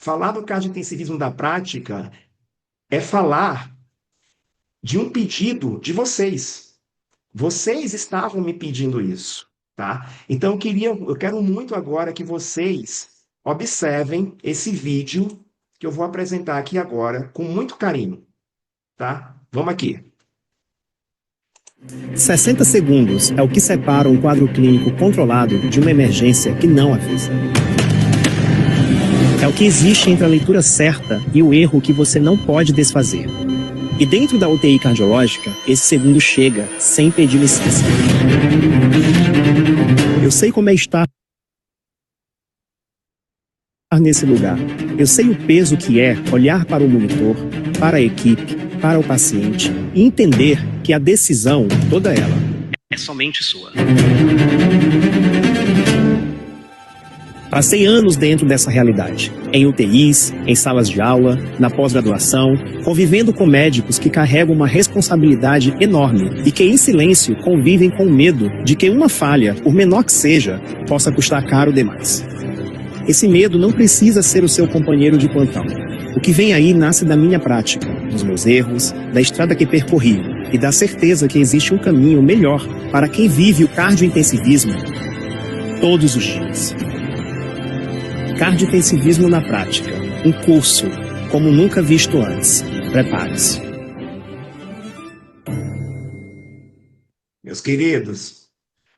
Falar do cardiointensivismo da prática é falar de um pedido de vocês. Vocês estavam me pedindo isso, tá? Então eu quero muito agora que vocês observem esse vídeo que eu vou apresentar aqui agora com muito carinho, tá? Vamos aqui. 60 segundos é o que separa um quadro clínico controlado de uma emergência que não avisa. É o que existe entre a leitura certa e o erro que você não pode desfazer. E dentro da UTI cardiológica, esse segundo chega sem pedir licença. Eu sei como é estar nesse lugar. Eu sei o peso que é olhar para o monitor, para a equipe, para o paciente e entender que a decisão, toda ela, é somente sua. Passei anos dentro dessa realidade, em UTIs, em salas de aula, na pós-graduação, convivendo com médicos que carregam uma responsabilidade enorme e que, em silêncio, convivem com o medo de que uma falha, por menor que seja, possa custar caro demais. Esse medo não precisa ser o seu companheiro de plantão. O que vem aí nasce da minha prática, dos meus erros, da estrada que percorri e da certeza que existe um caminho melhor para quem vive o cardiointensivismo todos os dias. Cardiointensivismo na prática. Um curso como nunca visto antes. Prepare-se. Meus queridos,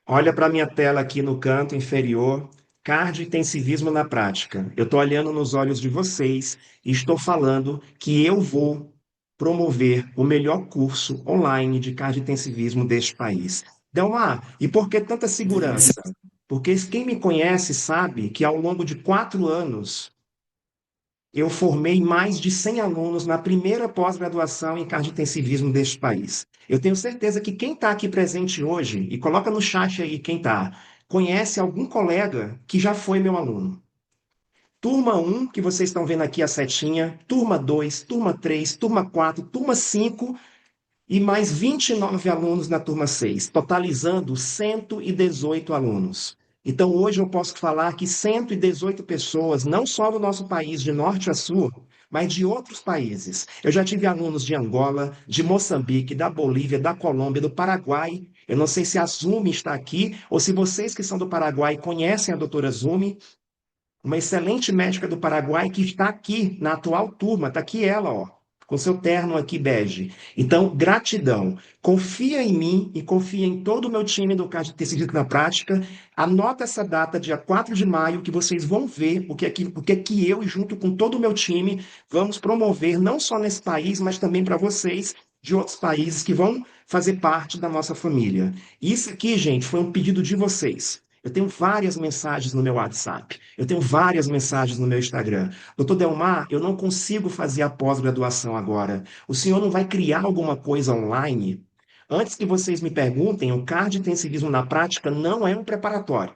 olha para a minha tela aqui no canto inferior. Cardiointensivismo na prática. Eu estou olhando nos olhos de vocês e estou falando que eu vou promover o melhor curso online de cardiointensivismo deste país. Delmar, e por que tanta segurança? Porque quem me conhece sabe que ao longo de 4 anos eu formei mais de 100 alunos na primeira pós-graduação em cardiointensivismo deste país. Eu tenho certeza que quem está aqui presente hoje, e coloca no chat aí quem está, conhece algum colega que já foi meu aluno. Turma 1, que vocês estão vendo aqui a setinha, turma 2, turma 3, turma 4, turma 5 e mais 29 alunos na turma 6, totalizando 118 alunos. Então, hoje eu posso falar que 118 pessoas, não só do nosso país, de norte a sul, mas de outros países. Eu já tive alunos de Angola, de Moçambique, da Bolívia, da Colômbia, do Paraguai. Eu não sei se a Zumi está aqui, ou se vocês que são do Paraguai conhecem a doutora Zumi, uma excelente médica do Paraguai que está aqui na atual turma, está aqui ela, ó, com seu terno aqui bege. Então, gratidão. Confia em mim e confia em todo o meu time do Cardiointensivismo na Prática. Anota essa data, dia 4 de maio, que vocês vão ver o que é que eu, junto com todo o meu time, vamos promover, não só nesse país, mas também para vocês de outros países que vão fazer parte da nossa família. Isso aqui, gente, foi um pedido de vocês. Eu tenho várias mensagens no meu WhatsApp. Eu tenho várias mensagens no meu Instagram. Doutor Delmar, eu não consigo fazer a pós-graduação agora. O senhor não vai criar alguma coisa online? Antes que vocês me perguntem, o cardiointensivismo na prática não é um preparatório.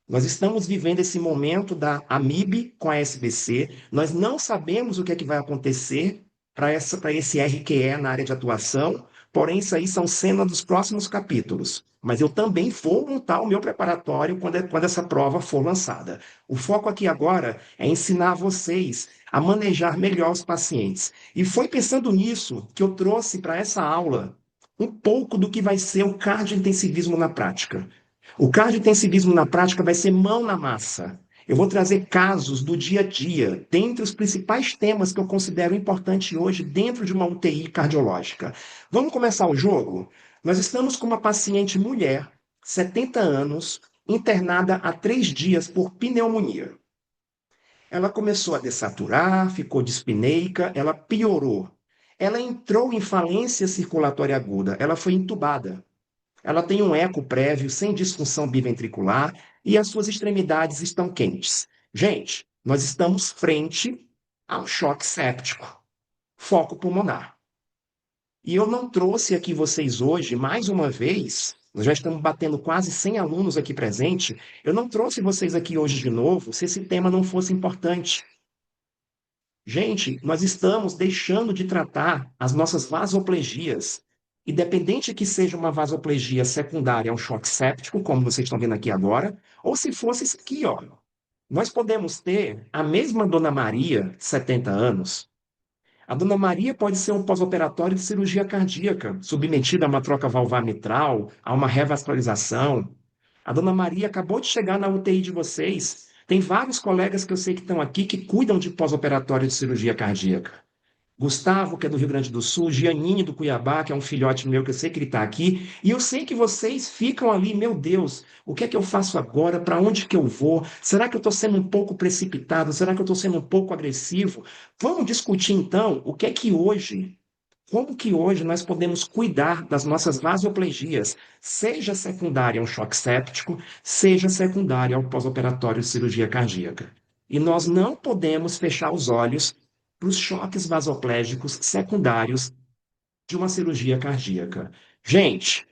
Nós estamos vivendo esse momento da AMIB com a SBC. Nós não sabemos o que é que vai acontecer para esse RQE na área de atuação, porém, isso aí são cenas dos próximos capítulos. Mas eu também vou montar o meu preparatório quando essa prova for lançada. O foco aqui agora é ensinar vocês a manejar melhor os pacientes. E foi pensando nisso que eu trouxe para essa aula um pouco do que vai ser o cardiointensivismo na prática. O cardiointensivismo na prática vai ser mão na massa. Eu vou trazer casos do dia a dia, dentre os principais temas que eu considero importante hoje dentro de uma UTI cardiológica. Vamos começar o jogo? Nós estamos com uma paciente mulher, 70 anos, internada há 3 dias por pneumonia. Ela começou a dessaturar, ficou dispneica, ela piorou. Ela entrou em falência circulatória aguda, ela foi entubada. Ela tem um eco prévio sem disfunção biventricular e as suas extremidades estão quentes. Gente, nós estamos frente a um choque séptico, foco pulmonar. E eu não trouxe aqui vocês hoje, mais uma vez, nós já estamos batendo quase 100 alunos aqui presentes, eu não trouxe vocês aqui hoje de novo se esse tema não fosse importante. Gente, nós estamos deixando de tratar as nossas vasoplegias. Independente que seja uma vasoplegia secundária a um choque séptico, como vocês estão vendo aqui agora, ou se fosse isso aqui, ó, Nós podemos ter a mesma Dona Maria, 70 anos. A Dona Maria pode ser um pós-operatório de cirurgia cardíaca, submetida a uma troca valvar mitral, a uma revascularização. A Dona Maria acabou de chegar na UTI de vocês. Tem vários colegas que eu sei que estão aqui que cuidam de pós-operatório de cirurgia cardíaca. Gustavo, que é do Rio Grande do Sul, Gianinho do Cuiabá, que é um filhote meu, que eu sei que ele está aqui, e eu sei que vocês ficam ali, meu Deus, o que é que eu faço agora? Para onde que eu vou? Será que eu estou sendo um pouco precipitado? Será que eu estou sendo um pouco agressivo? Vamos discutir então o que é que hoje, como que hoje nós podemos cuidar das nossas vasoplegias, seja secundária a um choque séptico, seja secundária ao pós-operatório de cirurgia cardíaca. E nós não podemos fechar os olhos para os choques vasoplégicos secundários de uma cirurgia cardíaca. Gente,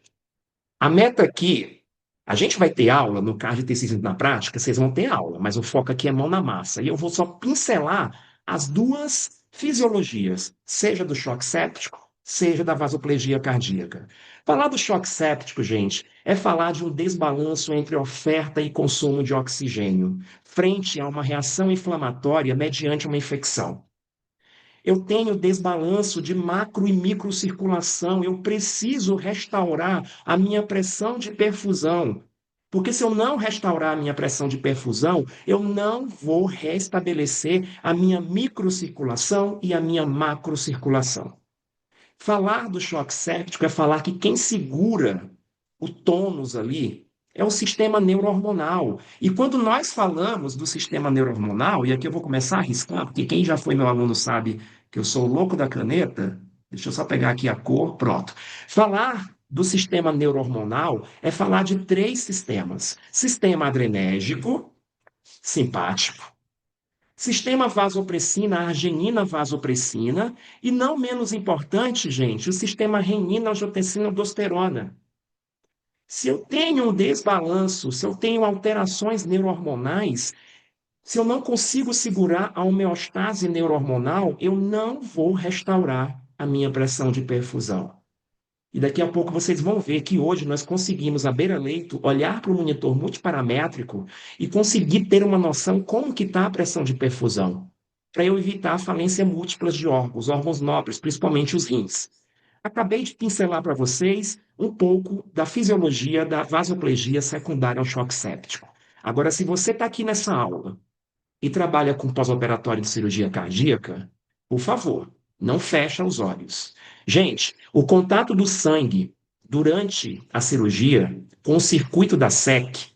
a meta aqui, a gente vai ter aula no cardiotecismo na prática, vocês vão ter aula, mas o foco aqui é mão na massa. E eu vou só pincelar as duas fisiologias, seja do choque séptico, seja da vasoplegia cardíaca. Falar do choque séptico, gente, é falar de um desbalanço entre oferta e consumo de oxigênio, frente a uma reação inflamatória mediante uma infecção. Eu tenho desbalanço de macro e microcirculação. Eu preciso restaurar a minha pressão de perfusão. Porque se eu não restaurar a minha pressão de perfusão, eu não vou restabelecer a minha microcirculação e a minha macrocirculação. Falar do choque séptico é falar que quem segura o tônus ali é o sistema neurohormonal. E quando nós falamos do sistema neurohormonal, e aqui eu vou começar a arriscar, porque quem já foi meu aluno sabe que eu sou o louco da caneta, deixa eu só pegar aqui a cor, pronto. Falar do sistema neurohormonal é falar de três sistemas: sistema adrenérgico, simpático, sistema vasopressina, arginina vasopressina, e não menos importante, gente, o sistema renina, angiotensina, aldosterona. Se eu tenho um desbalanço, se eu tenho alterações neurohormonais, se eu não consigo segurar a homeostase neurohormonal, eu não vou restaurar a minha pressão de perfusão. E daqui a pouco vocês vão ver que hoje nós conseguimos, à beira-leito, olhar para o monitor multiparamétrico e conseguir ter uma noção como que está a pressão de perfusão, para eu evitar a falência múltipla de órgãos nobres, principalmente os rins. Acabei de pincelar para vocês um pouco da fisiologia da vasoplegia secundária ao choque séptico. Agora, se você está aqui nessa aula e trabalha com pós-operatório de cirurgia cardíaca, por favor, não fecha os olhos. Gente, o contato do sangue durante a cirurgia com o circuito da SEC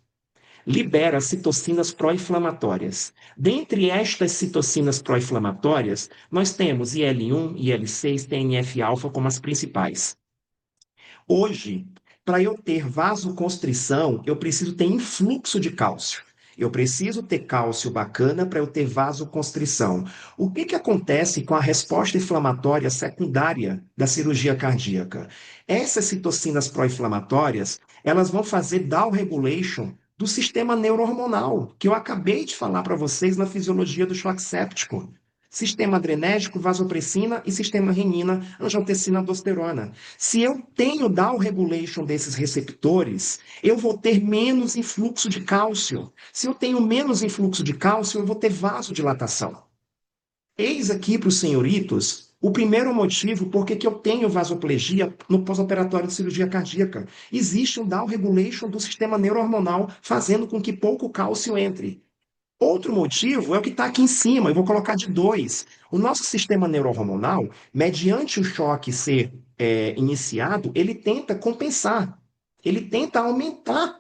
libera citocinas pró-inflamatórias. Dentre estas citocinas pró-inflamatórias, nós temos IL-1, IL-6, TNF-alfa como as principais. Hoje, para eu ter vasoconstrição, eu preciso ter influxo de cálcio. Eu preciso ter cálcio bacana para eu ter vasoconstrição. O que que acontece com a resposta inflamatória secundária da cirurgia cardíaca? Essas citocinas pró-inflamatórias, elas vão fazer down regulation do sistema neurohormonal, que eu acabei de falar para vocês na fisiologia do choque séptico. Sistema adrenérgico, vasopressina e sistema renina, angiotensina, aldosterona. Se eu tenho down regulation desses receptores, eu vou ter menos influxo de cálcio. Se eu tenho menos influxo de cálcio, eu vou ter vasodilatação. Eis aqui para os senhoritos o primeiro motivo por que eu tenho vasoplegia no pós-operatório de cirurgia cardíaca. Existe um down regulation do sistema neurohormonal, fazendo com que pouco cálcio entre. Outro motivo é o que está aqui em cima, eu vou colocar de dois. O nosso sistema neurohormonal, mediante o choque ser iniciado, ele tenta compensar, ele tenta aumentar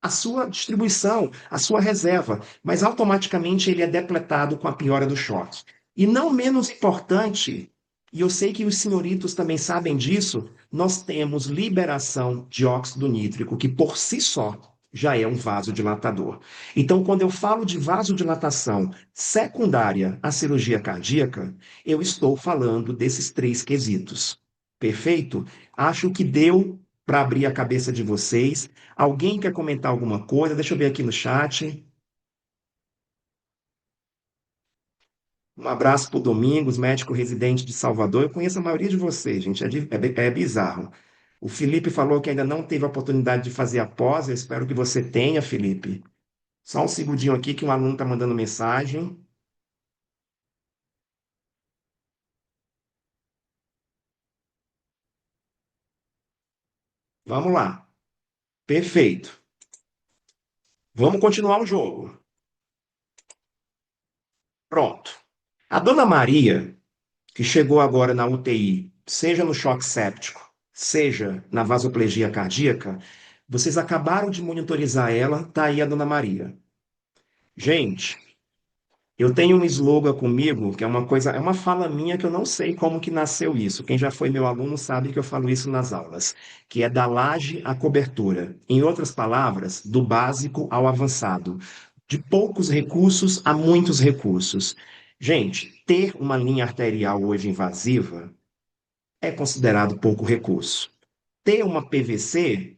a sua distribuição, a sua reserva, mas automaticamente ele é depletado com a piora do choque. E não menos importante, e eu sei que os senhoritos também sabem disso, nós temos liberação de óxido nítrico, que por si só já é um vasodilatador. Então, quando eu falo de vasodilatação secundária à cirurgia cardíaca, eu estou falando desses três quesitos. Perfeito? Acho que deu para abrir a cabeça de vocês. Alguém quer comentar alguma coisa? Deixa eu ver aqui no chat. Um abraço para o Domingos, médico residente de Salvador. Eu conheço a maioria de vocês, gente. É bizarro. O Felipe falou que ainda não teve a oportunidade de fazer a pós. Eu espero que você tenha, Felipe. Só um segundinho aqui que um aluno está mandando mensagem. Vamos lá. Perfeito. Vamos continuar o jogo. Pronto. A dona Maria, que chegou agora na UTI, seja no choque séptico, seja na vasoplegia cardíaca, vocês acabaram de monitorizar ela, tá aí a dona Maria. Gente, eu tenho um slogan comigo, que é uma coisa, é uma fala minha que eu não sei como que nasceu isso. Quem já foi meu aluno sabe que eu falo isso nas aulas, que é da laje à cobertura. Em outras palavras, do básico ao avançado. De poucos recursos a muitos recursos. Gente, ter uma linha arterial hoje invasiva é considerado pouco recurso. Ter uma PVC,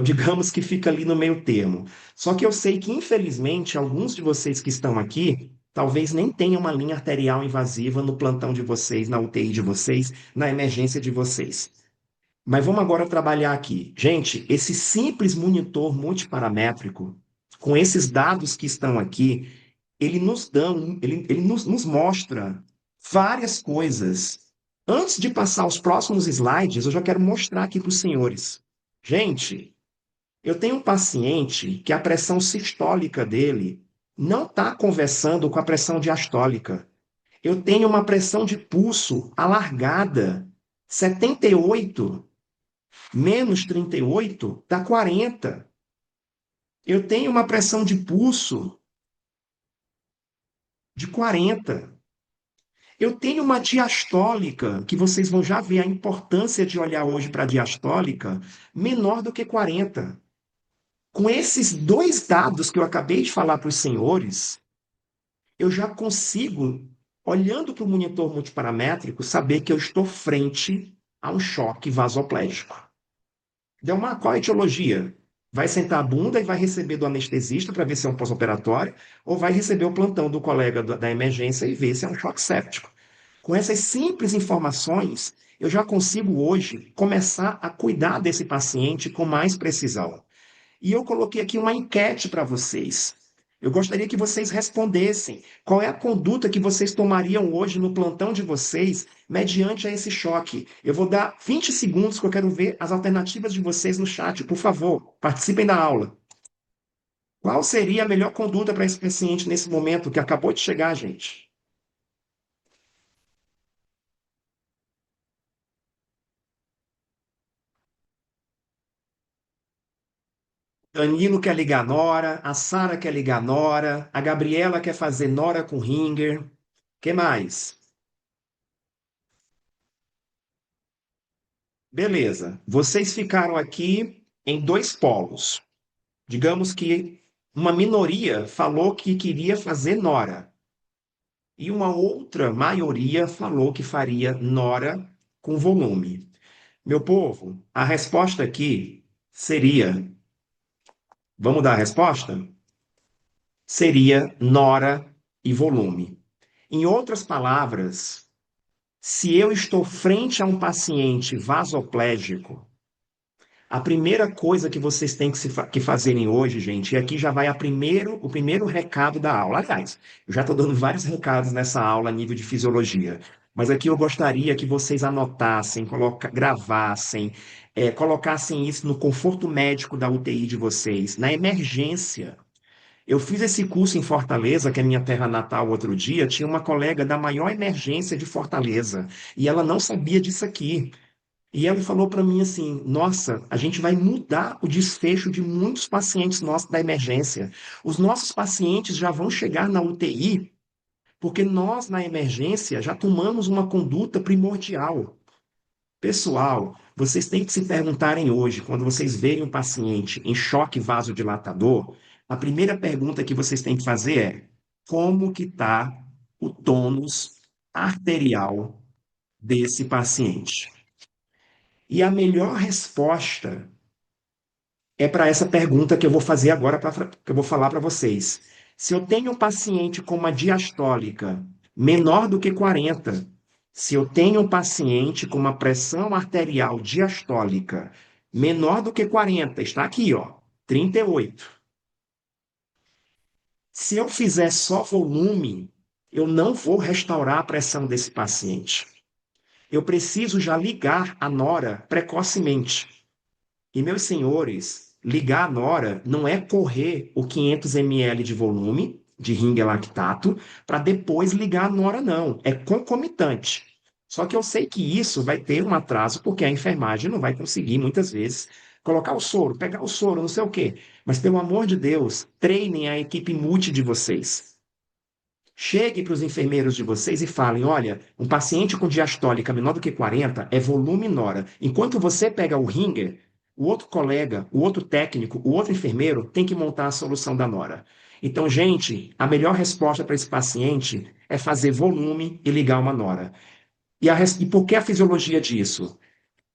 digamos que fica ali no meio termo. Só que eu sei que, infelizmente, alguns de vocês que estão aqui talvez nem tenham uma linha arterial invasiva no plantão de vocês, na UTI de vocês, na emergência de vocês. Mas vamos agora trabalhar aqui. Gente, esse simples monitor multiparamétrico, com esses dados que estão aqui, ele nos mostra várias coisas. Antes de passar os próximos slides, eu já quero mostrar aqui para os senhores. Gente, eu tenho um paciente que a pressão sistólica dele não está conversando com a pressão diastólica. Eu tenho uma pressão de pulso alargada, 78 menos 38 dá 40. Eu tenho uma pressão de pulso de 40. Eu tenho uma diastólica, que vocês vão já ver a importância de olhar hoje para a diastólica, menor do que 40. Com esses dois dados que eu acabei de falar para os senhores, eu já consigo, olhando para o monitor multiparamétrico, saber que eu estou frente a um choque vasoplégico. Deu uma qual a etiologia? Vai sentar a bunda e vai receber do anestesista para ver se é um pós-operatório, ou vai receber o plantão do colega da emergência e ver se é um choque séptico. Com essas simples informações, eu já consigo hoje começar a cuidar desse paciente com mais precisão. E eu coloquei aqui uma enquete para vocês. Eu gostaria que vocês respondessem qual é a conduta que vocês tomariam hoje no plantão de vocês mediante a esse choque. Eu vou dar 20 segundos que eu quero ver as alternativas de vocês no chat. Por favor, participem da aula. Qual seria a melhor conduta para esse paciente nesse momento que acabou de chegar, gente? Danilo quer ligar Nora, a Sara quer ligar Nora, a Gabriela quer fazer Nora com Ringer. Que mais? Beleza. Vocês ficaram aqui em dois polos. Digamos que uma minoria falou que queria fazer Nora e uma outra maioria falou que faria Nora com volume. Meu povo, a resposta aqui seria, vamos dar a resposta? Seria Nora e volume. Em outras palavras, se eu estou frente a um paciente vasoplégico, a primeira coisa que vocês têm que fazerem hoje, gente, e aqui já vai o primeiro recado da aula. Aliás, eu já estou dando vários recados nessa aula a nível de fisiologia, mas aqui eu gostaria que vocês anotassem, gravassem, colocassem isso no conforto médico da UTI de vocês, na emergência. Eu fiz esse curso em Fortaleza, que é minha terra natal, outro dia. Tinha uma colega da maior emergência de Fortaleza e ela não sabia disso aqui. E ela falou para mim assim: Nossa, a gente vai mudar o desfecho de muitos pacientes nossos da emergência. Os nossos pacientes já vão chegar na UTI porque nós, na emergência, já tomamos uma conduta primordial. Pessoal, vocês têm que se perguntarem hoje, quando vocês verem um paciente em choque vasodilatador, a primeira pergunta que vocês têm que fazer é: como que está o tônus arterial desse paciente? E a melhor resposta é para essa pergunta que eu vou fazer agora, que eu vou falar para vocês. Se eu tenho um paciente com uma diastólica menor do que 40, se eu tenho um paciente com uma pressão arterial diastólica menor do que 40, está aqui, ó, 38. Se eu fizer só volume, eu não vou restaurar a pressão desse paciente. Eu preciso já ligar a nora precocemente. E, meus senhores, ligar a nora não é correr o 500 ml de volume de Ringer lactato para depois ligar a nora, não. É concomitante. Só que eu sei que isso vai ter um atraso, porque a enfermagem não vai conseguir, muitas vezes, colocar o soro, pegar o soro, não sei o quê. Mas, pelo amor de Deus, treinem a equipe multi de vocês. Chegue para os enfermeiros de vocês e falem: olha, um paciente com diastólica menor do que 40 é volume nora. Enquanto você pega o ringer, o outro colega, o outro técnico, o outro enfermeiro tem que montar a solução da nora. Então, gente, a melhor resposta para esse paciente é fazer volume e ligar uma nora. E por que a fisiologia disso?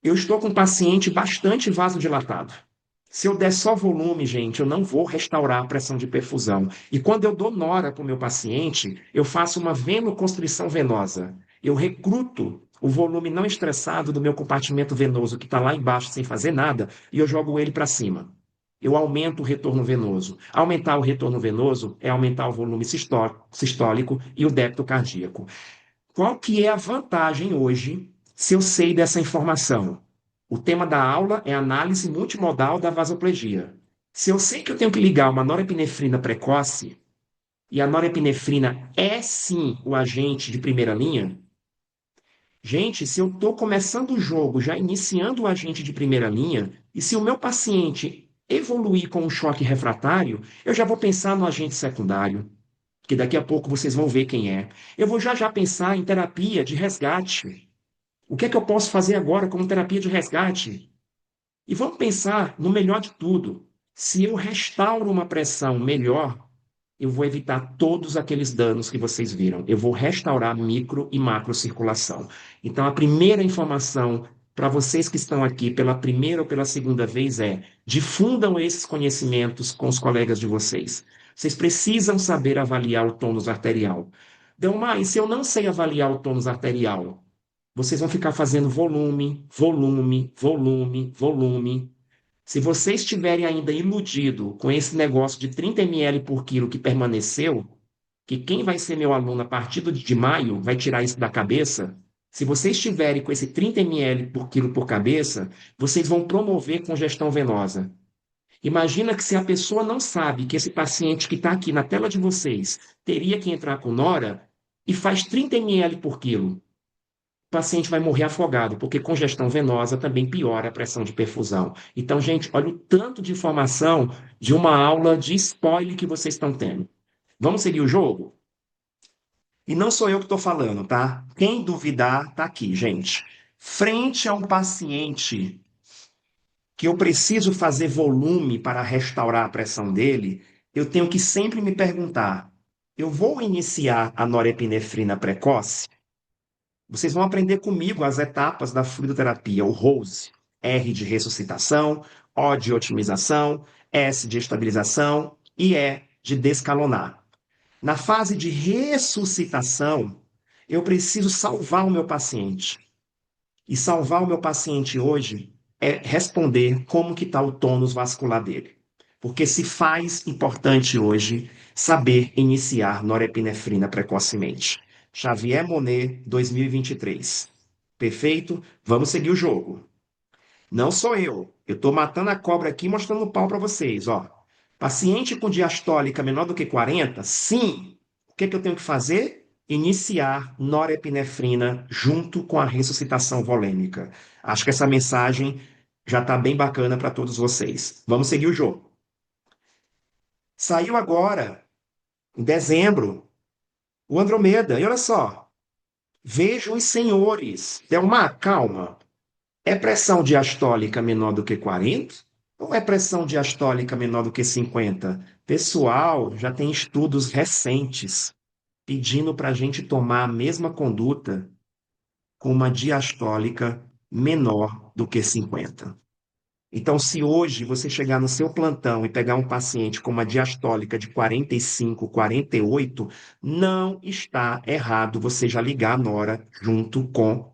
Eu estou com um paciente bastante vasodilatado. Se eu der só volume, gente, eu não vou restaurar a pressão de perfusão. E quando eu dou nora para o meu paciente, eu faço uma venoconstrição venosa. Eu recruto o volume não estressado do meu compartimento venoso que está lá embaixo sem fazer nada e eu jogo ele para cima. Eu aumento o retorno venoso. Aumentar o retorno venoso é aumentar o volume sistólico e o débito cardíaco. Qual que é a vantagem hoje se eu sei dessa informação? O tema da aula é análise multimodal da vasoplegia. Se eu sei que eu tenho que ligar uma norepinefrina precoce, e a norepinefrina é sim o agente de primeira linha, gente, se eu estou começando o jogo, já iniciando o agente de primeira linha, e se o meu paciente evoluir com um choque refratário, eu já vou pensar no agente secundário, que daqui a pouco vocês vão ver quem é. Eu vou já pensar em terapia de resgate. O que é que eu posso fazer agora como terapia de resgate? E vamos pensar no melhor de tudo. Se eu restauro uma pressão melhor, eu vou evitar todos aqueles danos que vocês viram. Eu vou restaurar micro e macro circulação. Então, a primeira informação para vocês que estão aqui pela primeira ou pela segunda vez é: difundam esses conhecimentos com os colegas de vocês. Vocês precisam saber avaliar o tônus arterial. Delmar, e se eu não sei avaliar o tônus arterial? Vocês vão ficar fazendo volume, volume, volume, volume. Se vocês estiverem ainda iludido com esse negócio de 30 ml por quilo que permaneceu, que quem vai ser meu aluno a partir de maio vai tirar isso da cabeça. Se vocês estiverem com esse 30 ml por quilo por cabeça, vocês vão promover congestão venosa. Imagina que se a pessoa não sabe que esse paciente que está aqui na tela de vocês teria que entrar com nora e faz 30 ml por quilo, o paciente vai morrer afogado, porque congestão venosa também piora a pressão de perfusão. Então, gente, olha o tanto de informação de uma aula de spoiler que vocês estão tendo. Vamos seguir o jogo? E não sou eu que estou falando, tá? Quem duvidar, tá aqui, gente. Frente a um paciente que eu preciso fazer volume para restaurar a pressão dele, eu tenho que sempre me perguntar: eu vou iniciar a norepinefrina precoce? Vocês vão aprender comigo as etapas da fluidoterapia, o ROSE. R de ressuscitação, O de otimização, S de estabilização e E de descalonar. Na fase de ressuscitação, eu preciso salvar o meu paciente. E salvar o meu paciente hoje é responder como que está o tônus vascular dele. Porque se faz importante hoje saber iniciar norepinefrina precocemente. Xavier Monet, 2023. Perfeito? Vamos seguir o jogo. Não sou eu. Eu estou matando a cobra aqui mostrando o pau para vocês. Ó. Paciente com diastólica menor do que 40, sim. O que é que eu tenho que fazer? Iniciar norepinefrina junto com a ressuscitação volêmica. Acho que essa mensagem já está bem bacana para todos vocês. Vamos seguir o jogo. Saiu agora, em dezembro, o Andromeda. E olha só, vejam os senhores. Delmar, calma. É pressão diastólica menor do que 40? Ou é pressão diastólica menor do que 50? Pessoal, já tem estudos recentes pedindo para a gente tomar a mesma conduta com uma diastólica menor do que 50. Então, se hoje você chegar no seu plantão e pegar um paciente com uma diastólica de 45, 48, não está errado você já ligar a nora junto com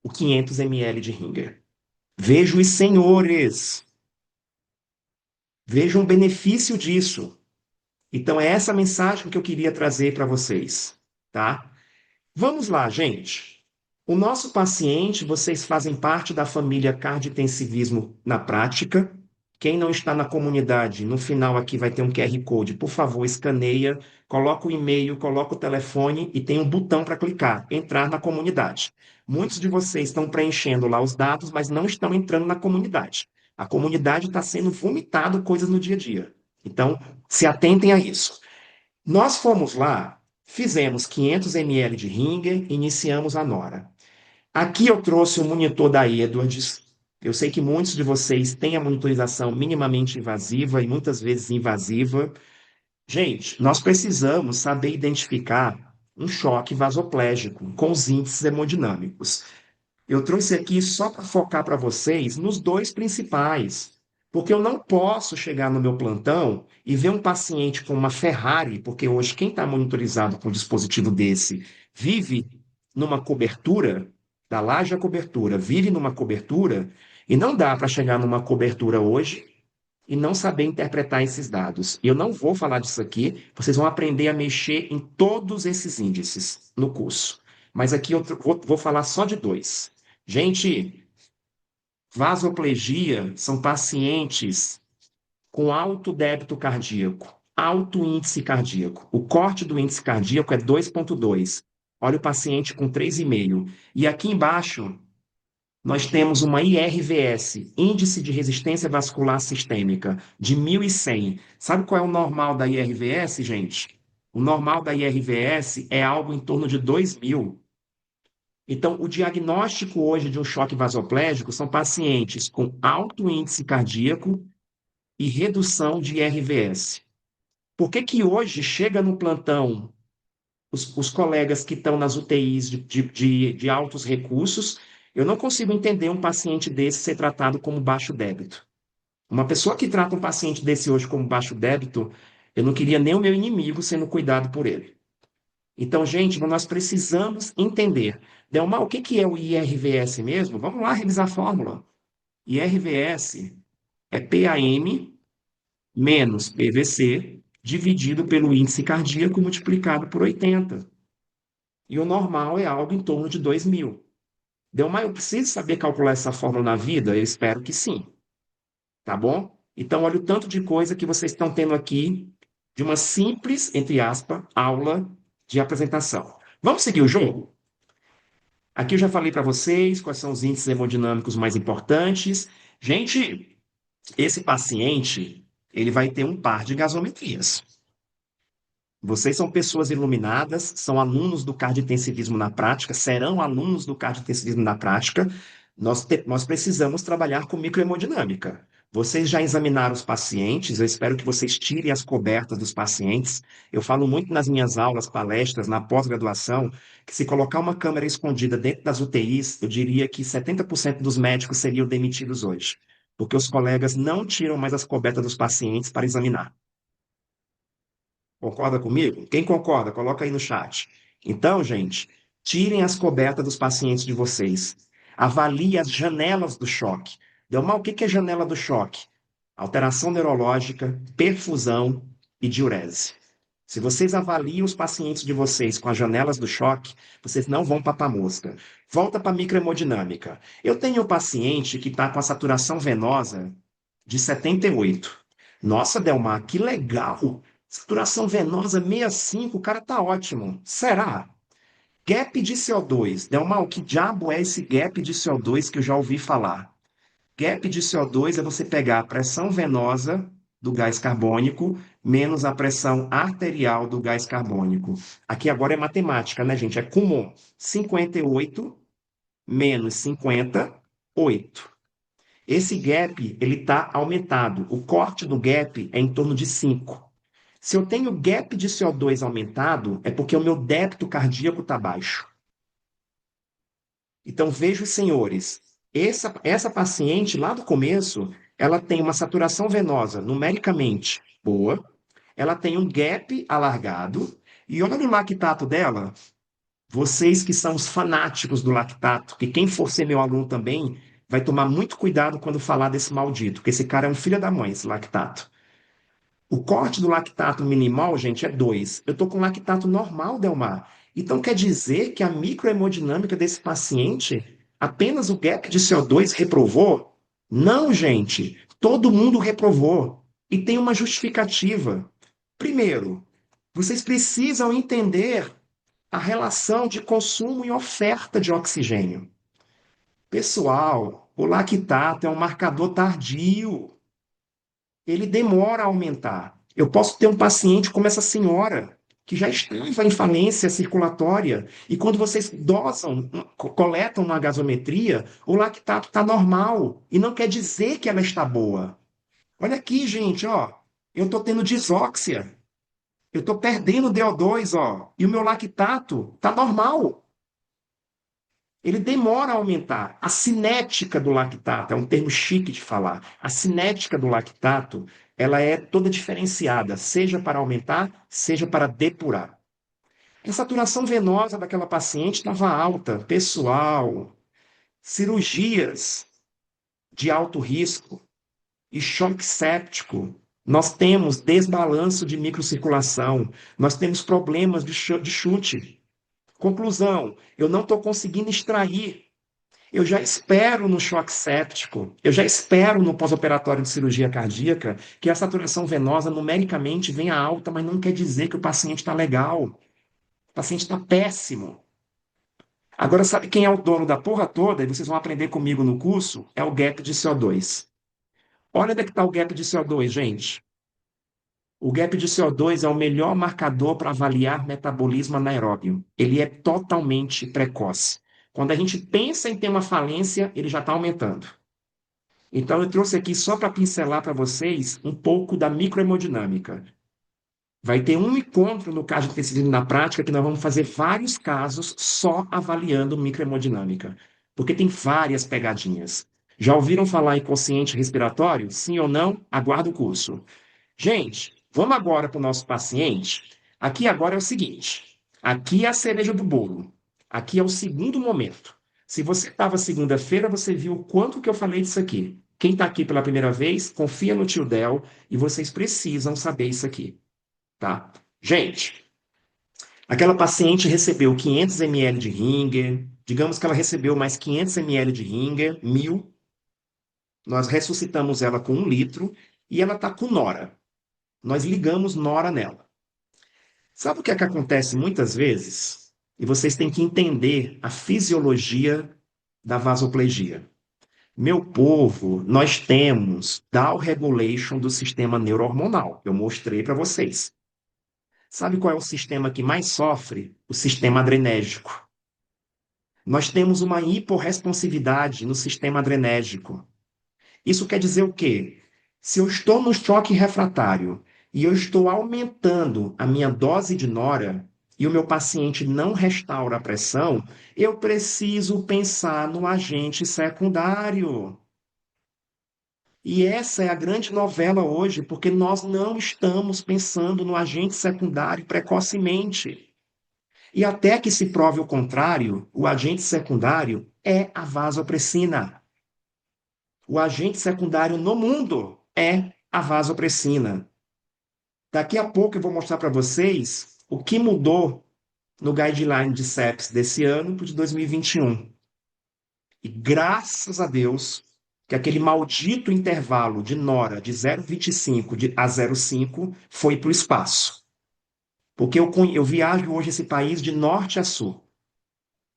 o 500 ml de Ringer. Vejo os senhores. Vejam o benefício disso. Então, é essa mensagem que eu queria trazer para vocês, tá? Vamos lá, gente. O nosso paciente, vocês fazem parte da família cardiointensivismo na prática. Quem não está na comunidade, no final aqui vai ter um QR Code. Por favor, escaneia, coloca o e-mail, coloca o telefone e tem um botão para clicar, entrar na comunidade. Muitos de vocês estão preenchendo lá os dados, mas não estão entrando na comunidade. A comunidade está sendo vomitado coisas no dia a dia. Então, se atentem a isso. Nós fomos lá, fizemos 500 ml de Ringer, iniciamos a Nora. Aqui eu trouxe o monitor da Edwards. Eu sei que muitos de vocês têm a monitorização minimamente invasiva e muitas vezes invasiva. Gente, nós precisamos saber identificar um choque vasoplégico com os índices hemodinâmicos. Eu trouxe aqui só para focar para vocês nos dois principais, porque eu não posso chegar no meu plantão e ver um paciente com uma Ferrari, porque hoje quem está monitorizado com um dispositivo desse vive numa cobertura, da laje à cobertura, vive numa cobertura, e não dá para chegar numa cobertura hoje e não saber interpretar esses dados. Eu não vou falar disso aqui, vocês vão aprender a mexer em todos esses índices no curso. Mas aqui eu vou falar só de dois. Gente, vasoplegia são pacientes com alto débito cardíaco, alto índice cardíaco. O corte do índice cardíaco é 2,2. Olha o paciente com 3,5. E aqui embaixo, nós temos uma IRVS, Índice de Resistência Vascular Sistêmica, de 1.100. Sabe qual é o normal da IRVS, gente? O normal da IRVS é algo em torno de 2.000. Então, o diagnóstico hoje de um choque vasoplégico são pacientes com alto índice cardíaco e redução de IRVS. Por que que hoje chega no plantão os colegas que estão nas UTIs de altos recursos, eu não consigo entender um paciente desse ser tratado como baixo débito. Uma pessoa que trata um paciente desse hoje como baixo débito, eu não queria nem o meu inimigo sendo cuidado por ele. Então, gente, nós precisamos entender. Delmar, o que que é o IRVS mesmo? Vamos lá revisar a fórmula. IRVS é PAM menos PVC dividido pelo índice cardíaco multiplicado por 80. E o normal é algo em torno de 2.000. Delmar, eu preciso saber calcular essa fórmula na vida? Eu espero que sim. Tá bom? Então, olha o tanto de coisa que vocês estão tendo aqui de uma simples, entre aspas, aula de apresentação. Vamos seguir o jogo? Aqui eu já falei para vocês quais são os índices hemodinâmicos mais importantes. Gente, esse paciente, ele vai ter um par de gasometrias. Vocês são pessoas iluminadas, são alunos do cardiointensivismo na prática, serão alunos do cardiointensivismo na prática. Nós precisamos trabalhar com microhemodinâmica. Vocês já examinaram os pacientes, eu espero que vocês tirem as cobertas dos pacientes. Eu falo muito nas minhas aulas, palestras, na pós-graduação, que se colocar uma câmera escondida dentro das UTIs, eu diria que 70% dos médicos seriam demitidos hoje, porque os colegas não tiram mais as cobertas dos pacientes para examinar. Concorda comigo? Quem concorda, coloca aí no chat. Então, gente, tirem as cobertas dos pacientes de vocês. Avalie as janelas do choque. Delmar, o que é janela do choque? Alteração neurológica, perfusão e diurese. Se vocês avaliam os pacientes de vocês com as janelas do choque, vocês não vão papar mosca. Volta para a microhemodinâmica. Eu tenho um paciente que está com a saturação venosa de 78. Nossa, Delmar, que legal! Saturação venosa 65, o cara tá ótimo. Será? Gap de CO2. Delmar, o que diabo é esse gap de CO2 que eu já ouvi falar? Gap de CO2 é você pegar a pressão venosa do gás carbônico menos a pressão arterial do gás carbônico. Aqui agora é matemática, né, gente? É comum. 58 menos 50, 8. Esse gap, ele está aumentado. O corte do gap é em torno de 5. Se eu tenho gap de CO2 aumentado, é porque o meu débito cardíaco está baixo. Então, vejo, senhores, essa paciente, lá do começo, ela tem uma saturação venosa numericamente boa, ela tem um gap alargado, e olha o lactato dela. Vocês que são os fanáticos do lactato, que quem for ser meu aluno também, vai tomar muito cuidado quando falar desse maldito, porque esse cara é um filho da mãe, esse lactato. O corte do lactato minimal, gente, é 2. Eu estou com lactato normal, Delmar. Então quer dizer que a microhemodinâmica desse paciente, apenas o gap de CO2 reprovou? Não, gente. Todo mundo reprovou. E tem uma justificativa. Primeiro, vocês precisam entender a relação de consumo e oferta de oxigênio. Pessoal, o lactato é um marcador tardio. Ele demora a aumentar. Eu posso ter um paciente como essa senhora, que já estava em falência circulatória, e quando vocês dosam, coletam uma gasometria, o lactato está normal, e não quer dizer que ela está boa. Olha aqui, gente, ó, eu estou tendo disóxia, eu estou perdendo DO2, ó, e o meu lactato está normal. Ele demora a aumentar. A cinética do lactato, é um termo chique de falar. A cinética do lactato, ela é toda diferenciada, seja para aumentar, seja para depurar. A saturação venosa daquela paciente estava alta, pessoal, cirurgias de alto risco e choque séptico. Nós temos desbalanço de microcirculação, nós temos problemas de chute. Conclusão, eu não estou conseguindo extrair. Eu já espero no choque séptico, eu já espero no pós-operatório de cirurgia cardíaca que a saturação venosa numericamente venha alta, mas não quer dizer que o paciente está legal. O paciente está péssimo. Agora, sabe quem é o dono da porra toda? E vocês vão aprender comigo no curso? É o gap de CO2. Olha onde é que está o gap de CO2, gente. O gap de CO2 é o melhor marcador para avaliar metabolismo anaeróbio. Ele é totalmente precoce. Quando a gente pensa em ter uma falência, ele já está aumentando. Então, eu trouxe aqui só para pincelar para vocês um pouco da microhemodinâmica. Vai ter um encontro no caso de tecido na prática que nós vamos fazer vários casos só avaliando microhemodinâmica, porque tem várias pegadinhas. Já ouviram falar em consciente respiratório? Sim ou não? Aguardo o curso. Gente, vamos agora para o nosso paciente. Aqui agora é o seguinte: aqui é a cereja do bolo. Aqui é o segundo momento. Se você estava segunda-feira, você viu o quanto que eu falei disso aqui. Quem está aqui pela primeira vez, confia no tio Del e vocês precisam saber isso aqui, tá? Gente, aquela paciente recebeu 500 ml de Ringer, digamos que ela recebeu mais 500 ml de Ringer, 1.000. Nós ressuscitamos ela com 1 litro e ela está com nora. Nós ligamos nora nela. Sabe o que é que acontece muitas vezes? E vocês têm que entender a fisiologia da vasoplegia. Meu povo, nós temos down regulation do sistema neurohormonal. Eu mostrei para vocês. Sabe qual é o sistema que mais sofre? O sistema adrenérgico. Nós temos uma hiporresponsividade no sistema adrenérgico. Isso quer dizer o quê? Se eu estou no choque refratário e eu estou aumentando a minha dose de nora e o meu paciente não restaura a pressão, eu preciso pensar no agente secundário. E essa é a grande novela hoje, porque nós não estamos pensando no agente secundário precocemente. E até que se prove o contrário, o agente secundário é a vasopressina. O agente secundário no mundo é a vasopressina. Daqui a pouco eu vou mostrar para vocês o que mudou no guideline de sepsis desse ano para o de 2021. E graças a Deus que aquele maldito intervalo de nora de 0,25 a 0,5 foi para o espaço. Porque eu viajo hoje esse país de norte a sul.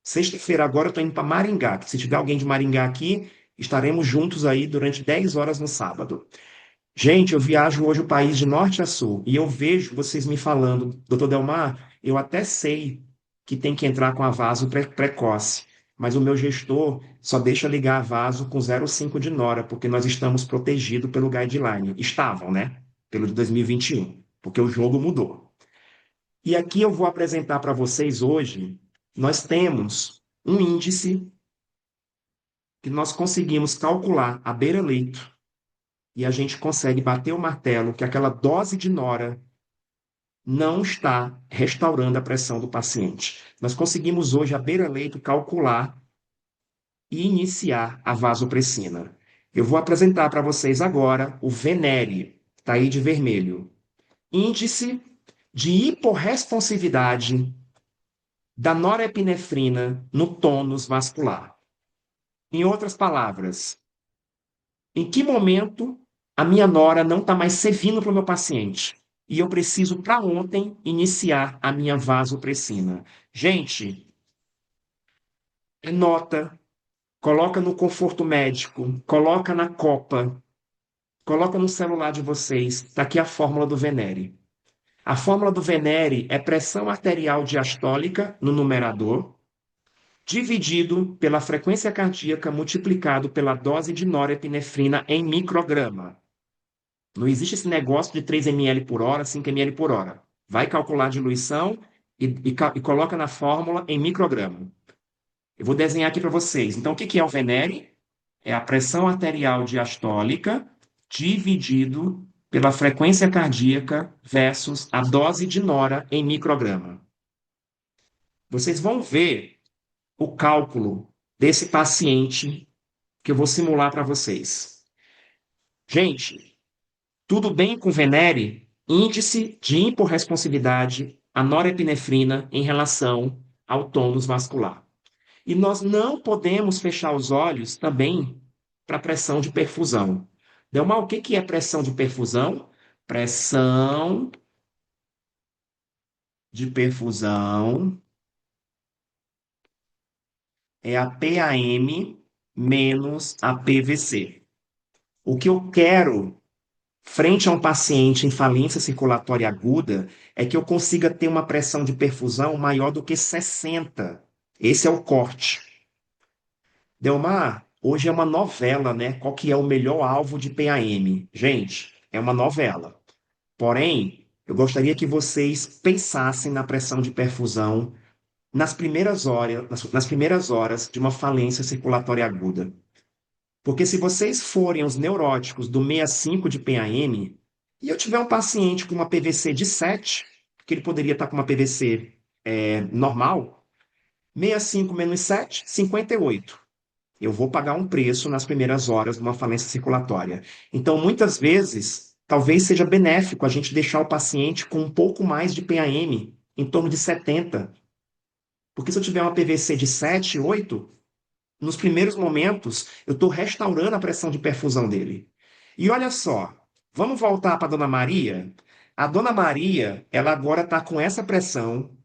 Sexta-feira agora eu estou indo para Maringá, que se tiver alguém de Maringá aqui, estaremos juntos aí durante 10 horas no sábado. Gente, eu viajo hoje o país de norte a sul e eu vejo vocês me falando, doutor Delmar, eu até sei que tem que entrar com a vaso precoce, mas o meu gestor só deixa ligar a vaso com 0,5 de nora, porque nós estamos protegidos pelo guideline. Estavam, né? Pelo de 2021, porque o jogo mudou. E aqui eu vou apresentar para vocês hoje, nós temos um índice que nós conseguimos calcular à beira-leito e a gente consegue bater o martelo que aquela dose de nora não está restaurando a pressão do paciente. Nós conseguimos hoje, à beira-leito, calcular e iniciar a vasopressina. Eu vou apresentar para vocês agora o Venere, está aí de vermelho. índice de hiporresponsividade da norepinefrina no tônus vascular. Em outras palavras, em que momento a minha nora não está mais servindo para o meu paciente e eu preciso, para ontem, iniciar a minha vasopressina? Gente, anota, coloca no conforto médico, coloca na copa, coloca no celular de vocês. Está aqui a fórmula do Venere. A fórmula do Venere é pressão arterial diastólica no numerador, dividido pela frequência cardíaca multiplicado pela dose de norepinefrina em micrograma. Não existe esse negócio de 3 ml por hora, 5 ml por hora. Vai calcular a diluição e coloca na fórmula em micrograma. Eu vou desenhar aqui para vocês. Então, o que é o Venere? É a pressão arterial diastólica dividido pela frequência cardíaca versus a dose de nora em micrograma. Vocês vão ver o cálculo desse paciente que eu vou simular para vocês. Gente, tudo bem com Venere? Índice de hiporresponsividade à norepinefrina em relação ao tônus vascular. E nós não podemos fechar os olhos também para pressão de perfusão. Delmar, o que é pressão de perfusão? Pressão de perfusão é a PAM menos a PVC. O que eu quero, frente a um paciente em falência circulatória aguda, é que eu consiga ter uma pressão de perfusão maior do que 60. Esse é o corte. Delmar, hoje é uma novela, né? Qual que é o melhor alvo de PAM? Gente, é uma novela. Porém, eu gostaria que vocês pensassem na pressão de perfusão nas primeiras horas de uma falência circulatória aguda. Porque se vocês forem os neuróticos do 65 de PAM, e eu tiver um paciente com uma PVC de 7, que ele poderia estar com uma PVC normal, 65 menos 7, 58. Eu vou pagar um preço nas primeiras horas de uma falência circulatória. Então, muitas vezes, talvez seja benéfico a gente deixar o paciente com um pouco mais de PAM, em torno de 70. Porque se eu tiver uma PVC de 7, 8, nos primeiros momentos, eu estou restaurando a pressão de perfusão dele. E olha só, vamos voltar para a Dona Maria? A Dona Maria, ela agora está com essa pressão,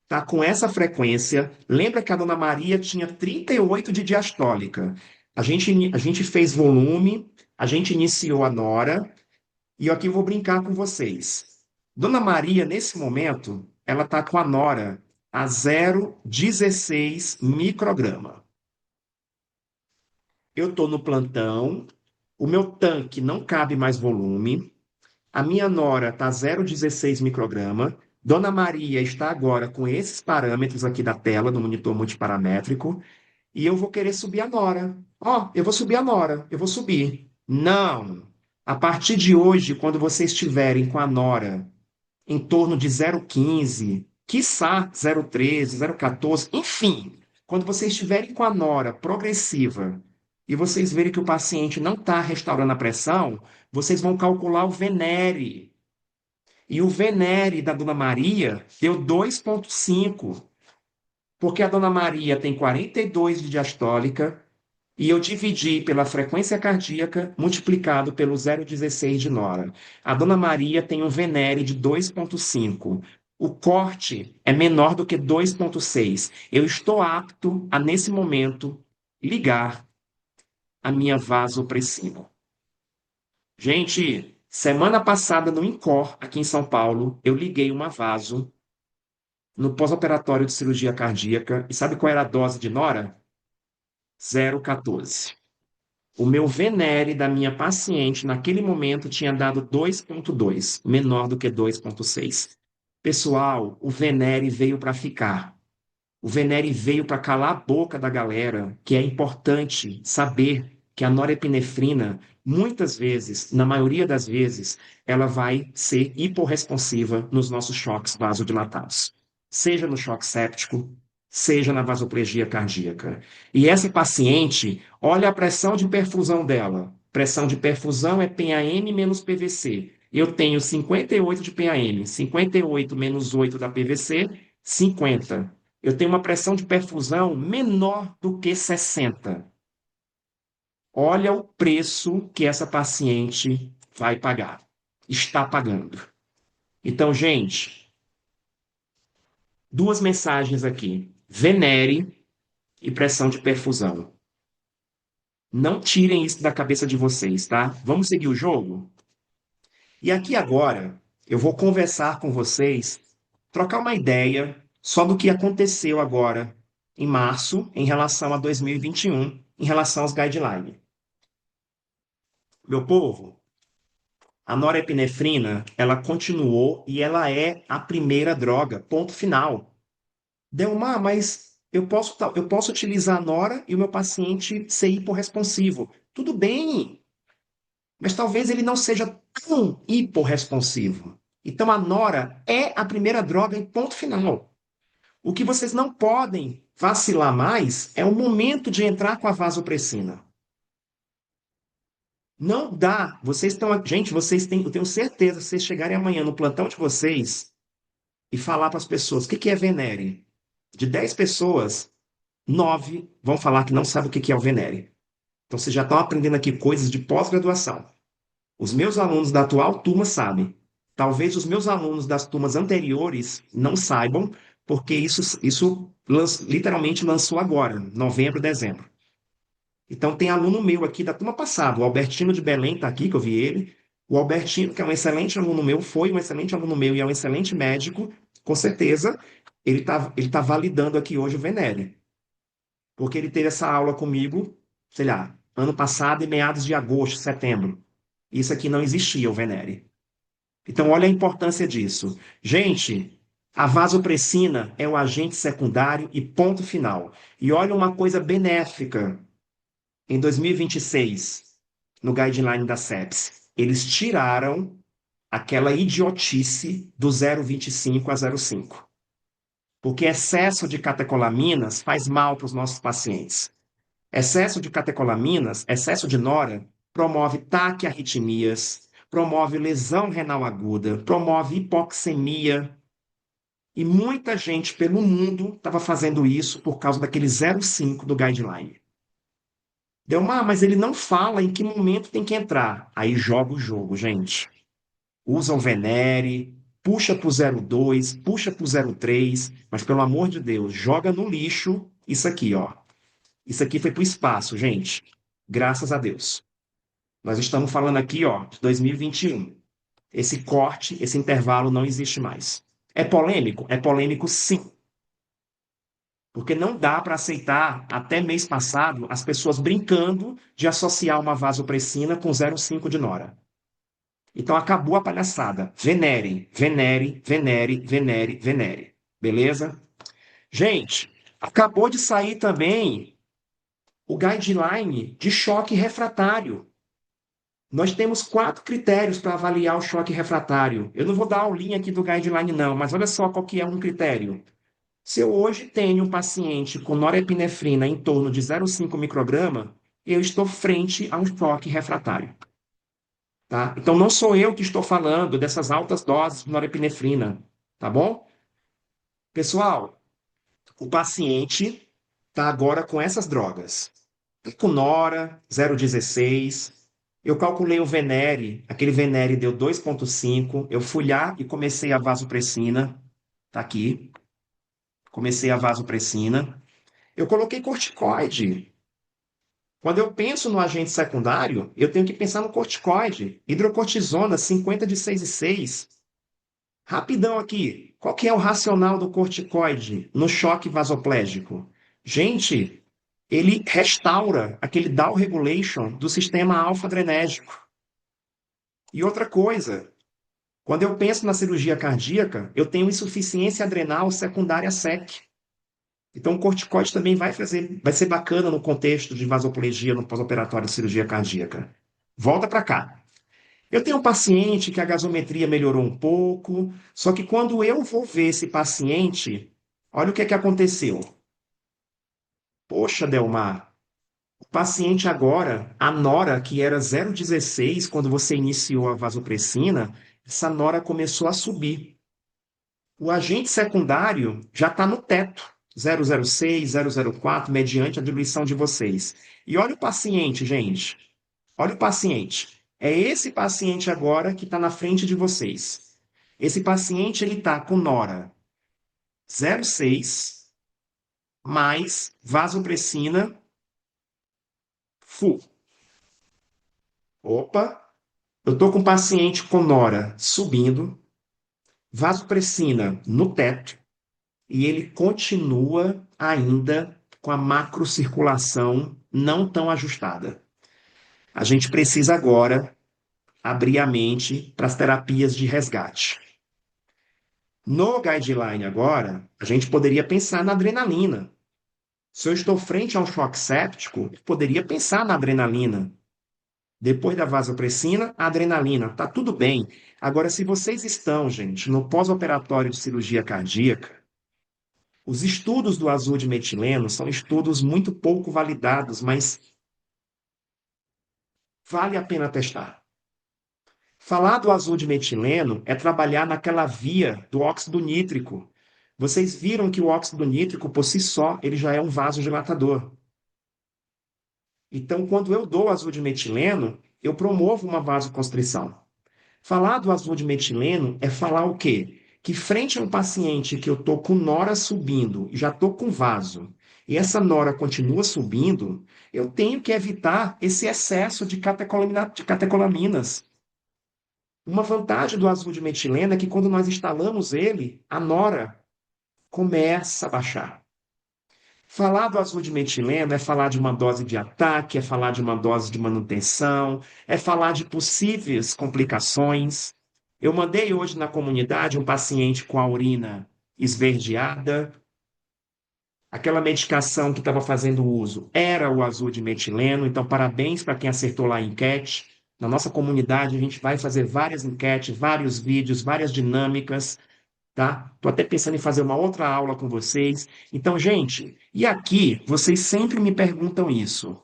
está com essa frequência. Lembra que a Dona Maria tinha 38 de diastólica. A gente fez volume, a gente iniciou a nora, e aqui eu vou brincar com vocês. Dona Maria, nesse momento, ela está com a nora a 0,16 micrograma. Eu estou no plantão, o meu tanque não cabe mais volume, a minha nora está 0,16 micrograma. Dona Maria está agora com esses parâmetros aqui da tela do monitor multiparamétrico e eu vou querer subir a nora. Eu vou subir a nora, eu vou subir. Não! A partir de hoje, quando vocês estiverem com a nora em torno de 0,15, quiçá 0,13, 0,14, enfim, quando vocês estiverem com a nora progressiva e vocês verem que o paciente não está restaurando a pressão, vocês vão calcular o Venere. E o Venere da Dona Maria deu 2,5, porque a Dona Maria tem 42 de diastólica e eu dividi pela frequência cardíaca multiplicado pelo 0,16 de nora. A Dona Maria tem um Venere de 2,5. O corte é menor do que 2,6. Eu estou apto a, nesse momento, ligar a minha vasopressina. Gente, semana passada no INCOR, aqui em São Paulo, eu liguei uma vaso no pós-operatório de cirurgia cardíaca. E sabe qual era a dose de nora? 0,14. O meu Venere da minha paciente naquele momento tinha dado 2,2, menor do que 2,6. Pessoal, o Venere veio para ficar. O Venere veio para calar a boca da galera, que é importante saber que a norepinefrina, muitas vezes, na maioria das vezes, ela vai ser hiporresponsiva nos nossos choques vasodilatados. Seja no choque séptico, seja na vasoplegia cardíaca. E essa paciente, olha a pressão de perfusão dela. Pressão de perfusão é PAM menos PVC. Eu tenho 58 de PAM, 58 menos 8 da PVC, 50. Eu tenho uma pressão de perfusão menor do que 60. Olha o preço que essa paciente vai pagar, está pagando. Então, gente, duas mensagens aqui: venere e pressão de perfusão. Não tirem isso da cabeça de vocês, tá? Vamos seguir o jogo? E aqui agora, eu vou conversar com vocês, trocar uma ideia só do que aconteceu agora em março, em relação a 2021, em relação aos guidelines. Meu povo, a norepinefrina, ela continuou e ela é a primeira droga, ponto final. Delmar, mas eu posso utilizar a nora e o meu paciente ser hiporresponsivo. Tudo bem, mas talvez ele não seja tão hiporresponsivo. Então a nora é a primeira droga em ponto final. O que vocês não podem vacilar mais é o momento de entrar com a vasopressina. Não dá. Vocês estão. Gente, vocês têm. Eu tenho certeza, se vocês chegarem amanhã no plantão de vocês e falar para as pessoas o que que é Venere, de 10 pessoas, 9 vão falar que não sabem o que que é o Venere. Então vocês já estão aprendendo aqui coisas de pós-graduação. Os meus alunos da atual turma sabem. Talvez os meus alunos das turmas anteriores não saibam, porque isso literalmente lançou agora, novembro, dezembro. Então, tem aluno meu aqui da turma passada, o Albertino de Belém está aqui, que eu vi ele. O Albertino, que é um excelente aluno meu, foi um excelente aluno meu e é um excelente médico, com certeza, ele tá validando aqui hoje o Venere. Porque ele teve essa aula comigo, sei lá, ano passado, em meados de agosto, setembro. Isso aqui não existia, o Venere. Então, olha a importância disso. Gente, a vasopressina é o agente secundário e ponto final. E olha uma coisa benéfica em 2026, no guideline da CEPS, eles tiraram aquela idiotice do 0,25 a 0,5. Porque excesso de catecolaminas faz mal para os nossos pacientes. Excesso de catecolaminas, excesso de nora, promove taquiarritmias, promove lesão renal aguda, promove hipoxemia. E muita gente pelo mundo estava fazendo isso por causa daquele 0,5 do guideline. Delmar, mas ele não fala em que momento tem que entrar. Aí joga o jogo, gente. Usa o Venere, puxa para o 02, puxa para o 03, mas pelo amor de Deus, joga no lixo isso aqui, ó. Isso aqui foi para o espaço, gente. Graças a Deus. Nós estamos falando aqui, ó, de 2021. Esse corte, esse intervalo não existe mais. É polêmico? É polêmico, sim. Porque não dá para aceitar, até mês passado, as pessoas brincando de associar uma vasopressina com 0,5 de nora. Então acabou a palhaçada. Venere, venere, venere, venere, venere. Beleza? Gente, acabou de sair também o guideline de choque refratário. Nós temos 4 critérios para avaliar o choque refratário. Eu não vou dar a aulinha aqui do guideline, não, mas olha só qual que é um critério. Se eu hoje tenho um paciente com norepinefrina em torno de 0,5 micrograma, eu estou frente a um choque refratário. Tá? Então, não sou eu que estou falando dessas altas doses de norepinefrina, tá bom? Pessoal, o paciente está agora com essas drogas. Tá com Nora, 0,16. Eu calculei o Venere, aquele Venere deu 2,5. Eu fui lá e comecei a vasopressina. Tá aqui. Comecei a vasopressina. Eu coloquei corticoide. Quando eu penso no agente secundário, eu tenho que pensar no corticoide. Hidrocortisona, 50 de 6,6. Rapidão aqui. Qual que é o racional do corticoide no choque vasoplégico? Gente, ele restaura aquele down regulation do sistema alfa-adrenérgico. E outra coisa, quando eu penso na cirurgia cardíaca, eu tenho insuficiência adrenal secundária SEC. Então, o corticoide também vai ser bacana no contexto de vasoplegia no pós-operatório de cirurgia cardíaca. Volta para cá. Eu tenho um paciente que a gasometria melhorou um pouco, só que quando eu vou ver esse paciente, olha o que é que aconteceu. Poxa, Delmar, Paciente agora, a nora, que era 0,16 quando você iniciou a vasopressina, essa nora começou a subir. O agente secundário já está no teto, 0,06, 0,04, mediante a diluição de vocês. E olha o paciente, gente. Olha o paciente. É esse paciente agora que está na frente de vocês. Esse paciente ele está com nora 0,6 mais vasopressina full. Opa, eu estou com um paciente com nora subindo, vasopressina no teto, e ele continua ainda com a macrocirculação não tão ajustada. A gente precisa agora abrir a mente para as terapias de resgate. No guideline agora, a gente poderia pensar na adrenalina. Se eu estou frente a um choque séptico, eu poderia pensar na adrenalina. Depois da vasopressina, a adrenalina. Tá tudo bem. Agora, se vocês estão, gente, no pós-operatório de cirurgia cardíaca, os estudos do azul de metileno são estudos muito pouco validados, mas vale a pena testar. Falar do azul de metileno é trabalhar naquela via do óxido nítrico. Vocês viram que o óxido nítrico, por si só, ele já é um vasodilatador. Então, quando eu dou azul de metileno, eu promovo uma vasoconstrição. Falar do azul de metileno é falar o quê? Que frente a um paciente que eu estou com nora subindo, e já estou com vaso, e essa nora continua subindo, eu tenho que evitar esse excesso de catecolaminas. Uma vantagem do azul de metileno é que quando nós instalamos ele, a nora começa a baixar. Falar do azul de metileno é falar de uma dose de ataque, é falar de uma dose de manutenção, é falar de possíveis complicações. Eu mandei hoje na comunidade um paciente com a urina esverdeada. Aquela medicação que estava fazendo uso era o azul de metileno, então parabéns para quem acertou lá a enquete. Na nossa comunidade, a gente vai fazer várias enquetes, vários vídeos, várias dinâmicas, tá? Tô até pensando em fazer uma outra aula com vocês. Então, gente, e aqui vocês sempre me perguntam isso.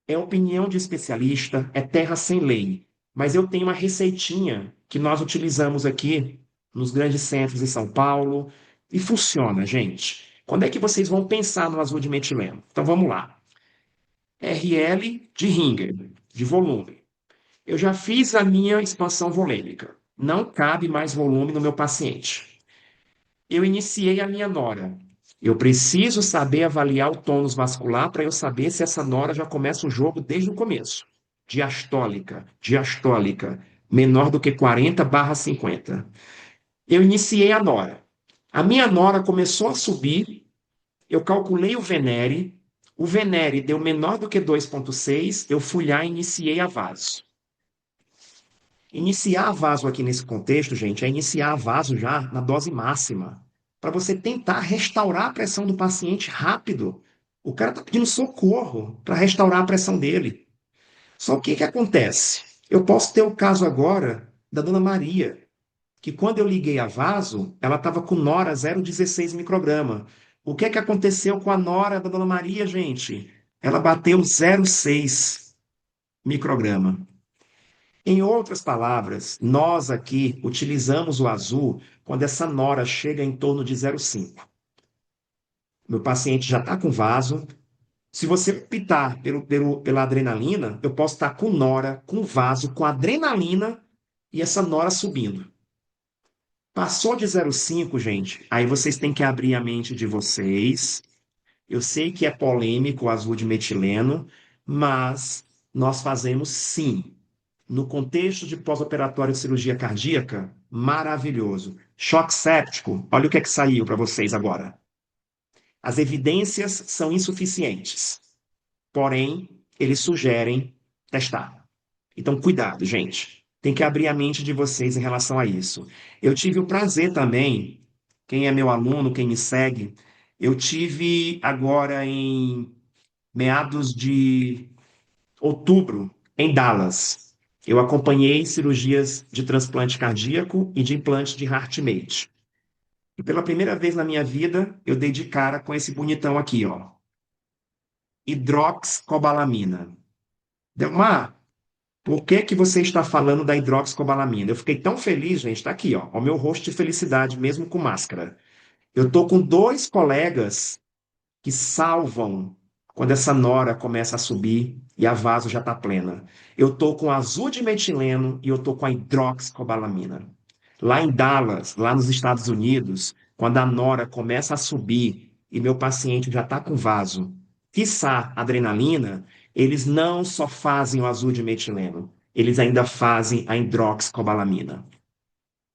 É opinião de especialista, é terra sem lei. Mas eu tenho uma receitinha que nós utilizamos aqui nos grandes centros em São Paulo e funciona, gente. Quando é que vocês vão pensar no azul de metileno? Então vamos lá. RL de Ringer, de volume. Eu já fiz a minha expansão volêmica. Não cabe mais volume no meu paciente. Eu iniciei a minha nora. Eu preciso saber avaliar o tônus vascular para eu saber se essa nora já começa o jogo desde o começo. Diastólica, menor do que 40/50. Eu iniciei a nora. A minha nora começou a subir, eu calculei o venere deu menor do que 2,6, eu fui lá e iniciei a vaso. Iniciar a vaso aqui nesse contexto, gente, é iniciar a vaso já na dose máxima, para você tentar restaurar a pressão do paciente rápido. O cara está pedindo socorro para restaurar a pressão dele. Só que o que acontece? Eu posso ter o caso agora da Dona Maria, que quando eu liguei a vaso, ela estava com nora 0,16 micrograma. O que é que aconteceu com a nora da Dona Maria, gente? Ela bateu 0,6 micrograma. Em outras palavras, nós aqui utilizamos o azul quando essa nora chega em torno de 0,5. Meu paciente já está com vaso. Se você optar pela adrenalina, eu posso estar com nora, com vaso, com adrenalina e essa nora subindo. Passou de 0,5, gente, aí vocês têm que abrir a mente de vocês. Eu sei que é polêmico o azul de metileno, mas nós fazemos sim. No contexto de pós-operatório de cirurgia cardíaca, maravilhoso. Choque séptico, olha o que é que saiu para vocês agora. As evidências são insuficientes, porém, eles sugerem testar. Então, cuidado, gente. Tem que abrir a mente de vocês em relação a isso. Eu tive o prazer também, quem é meu aluno, quem me segue, eu tive agora em meados de outubro, em Dallas. Eu acompanhei cirurgias de transplante cardíaco e de implante de HeartMate. E pela primeira vez na minha vida, eu dei de cara com esse bonitão aqui, ó. hidroxicobalamina. Delmar, por que que você está falando da hidroxicobalamina? Eu fiquei tão feliz, gente, está aqui, ó, o meu rosto de felicidade, mesmo com máscara. Eu estou com dois colegas que salvam quando essa nora começa a subir e a vaso já está plena. Eu estou com azul de metileno e eu estou com a hidroxicobalamina. Lá em Dallas, lá nos Estados Unidos, quando a nora começa a subir e meu paciente já está com vaso, quiçá adrenalina, eles não só fazem o azul de metileno, eles ainda fazem a hidroxicobalamina.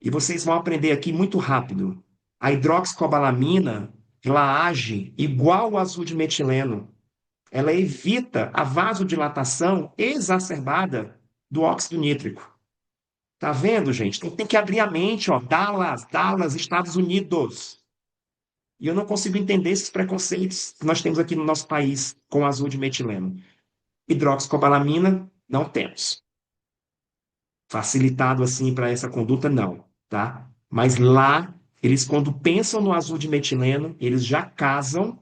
E vocês vão aprender aqui muito rápido. A hidroxicobalamina, ela age igual o azul de metileno. Ela evita a vasodilatação exacerbada do óxido nítrico. Tá vendo, gente? Tem que abrir a mente, ó. Dallas, Estados Unidos. E eu não consigo entender esses preconceitos que nós temos aqui no nosso país com o azul de metileno. Hidroxicobalamina, não temos. Facilitado assim para essa conduta, não, tá? Mas lá, eles quando pensam no azul de metileno, eles já casam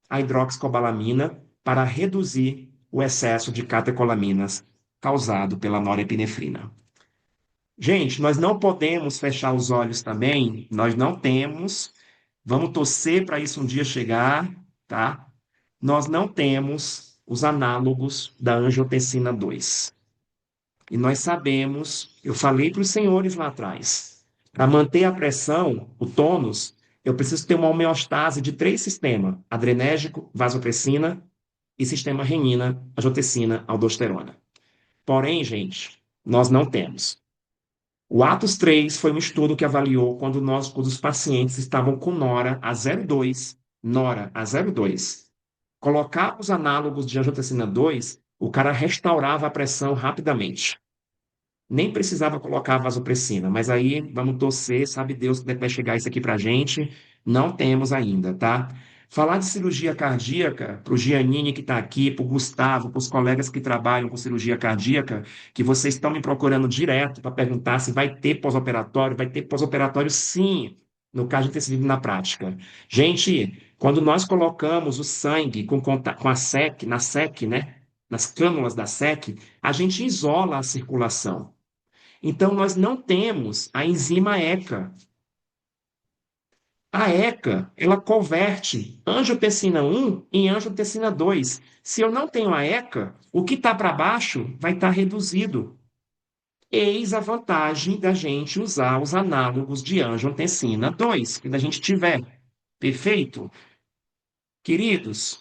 a hidroxicobalamina para reduzir o excesso de catecolaminas causado pela norepinefrina. Gente, nós não podemos fechar os olhos também, nós não temos, vamos torcer para isso um dia chegar, tá? Nós não temos os análogos da angiotensina 2. E nós sabemos, eu falei para os senhores lá atrás, para manter a pressão, o tônus, eu preciso ter uma homeostase de 3 sistemas: adrenérgico, vasopressina e sistema renina, angiotensina, aldosterona. Porém, gente, nós não temos. O Atos 3 foi um estudo que avaliou quando os pacientes estavam com NORA a 0,2, colocava os análogos de angiotensina 2, o cara restaurava a pressão rapidamente. Nem precisava colocar a vasopressina, mas aí vamos torcer, sabe Deus que vai chegar isso aqui pra gente, não temos ainda, tá? Falar de cirurgia cardíaca, para o Giannini que está aqui, para o Gustavo, para os colegas que trabalham com cirurgia cardíaca, que vocês estão me procurando direto para perguntar se vai ter pós-operatório sim, no caso de intensivo na prática. Gente, quando nós colocamos o sangue com a SEC, na SEC, né? Nas cânulas da SEC, a gente isola a circulação. Então, nós não temos a enzima ECA. A ECA, ela converte angiotensina 1 em angiotensina 2. Se eu não tenho a ECA, o que está para baixo vai estar reduzido. Eis a vantagem da gente usar os análogos de angiotensina 2, que a gente tiver. Perfeito? Queridos,